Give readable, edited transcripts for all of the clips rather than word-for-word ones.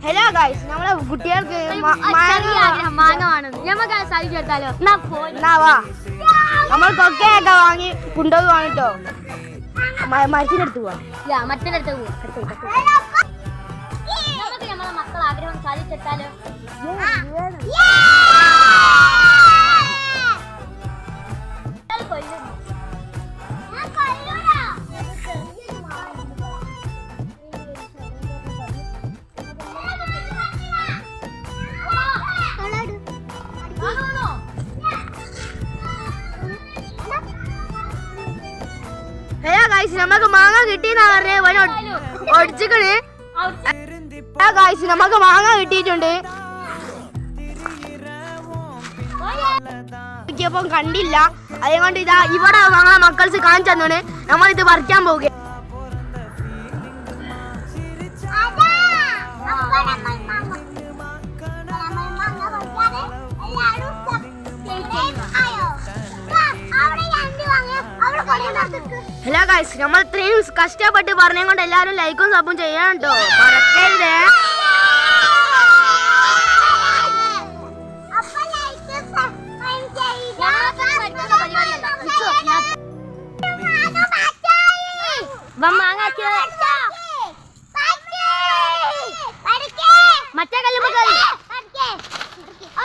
Hello guys, നമ്മളെ കുട്ടികൾക്ക് നമ്മൾക്കൊക്കെ വാങ്ങി കൊണ്ടുപോകുവാണിട്ടോ. മരത്തിനടുത്ത് പോവാ, മറ്റൊരിടത്ത് നമ്മളെ മക്കൾ ആഗ്രഹം സാധിച്ചെടുത്താലോ? ഹലോ ഗൈസ്, നമുക്ക് മാങ്ങ കിട്ടിയെന്നാ പറഞ്ഞേ. ഒടിച്ചിക്കണ്. ഗൈസ്, നമുക്ക് മാങ്ങ കിട്ടിയിട്ടുണ്ട്. പ്പം കണ്ടില്ല, അതുകൊണ്ട് ഇതാ ഇവിടെ ഞങ്ങളെ മക്കൾസ് കാണിച്ചു തന്നാണ്. നമ്മളിത് പറിക്കാൻ പോവുക. ഹലോ ഗൈസ്, നമ്മൾ ഇത്രയും കഷ്ടപ്പെട്ട് പറഞ്ഞ കൊണ്ട് എല്ലാവരും ലൈക്കും സബും ചെയ്യണം കേട്ടോ, മറക്കരുതേ.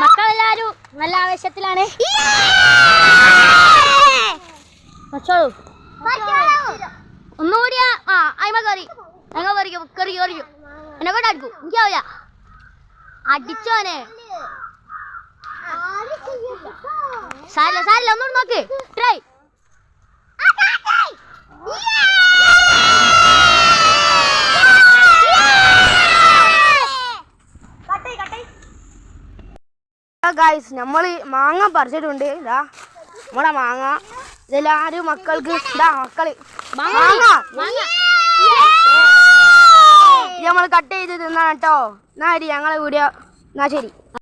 മക്കളെല്ലാരും നല്ല ആവേശത്തിലാണ്. ഒന്നുകൂടി എന്നെ കൊണ്ട് അടിക്കും. എനിക്കാവില്ല, അടിച്ചോനെ. സാരില്ല ഒന്നുകൂടി നോക്ക്. ട്രൈ. ഗൈസ്, നമ്മൾ മാങ്ങ പറിച്ചിട്ടുണ്ട്. ഇതാ നമ്മളെ മാങ്ങ. ഇതെല്ലാരും മക്കൾക്ക് ഇതാ മക്കള് മാങ്ങ നമ്മൾ കട്ട് ചെയ്ത് തിന്നാണ് കേട്ടോ. എന്നാ ശരി, ഞങ്ങളെ വീഡിയോ. എന്നാ ശരി.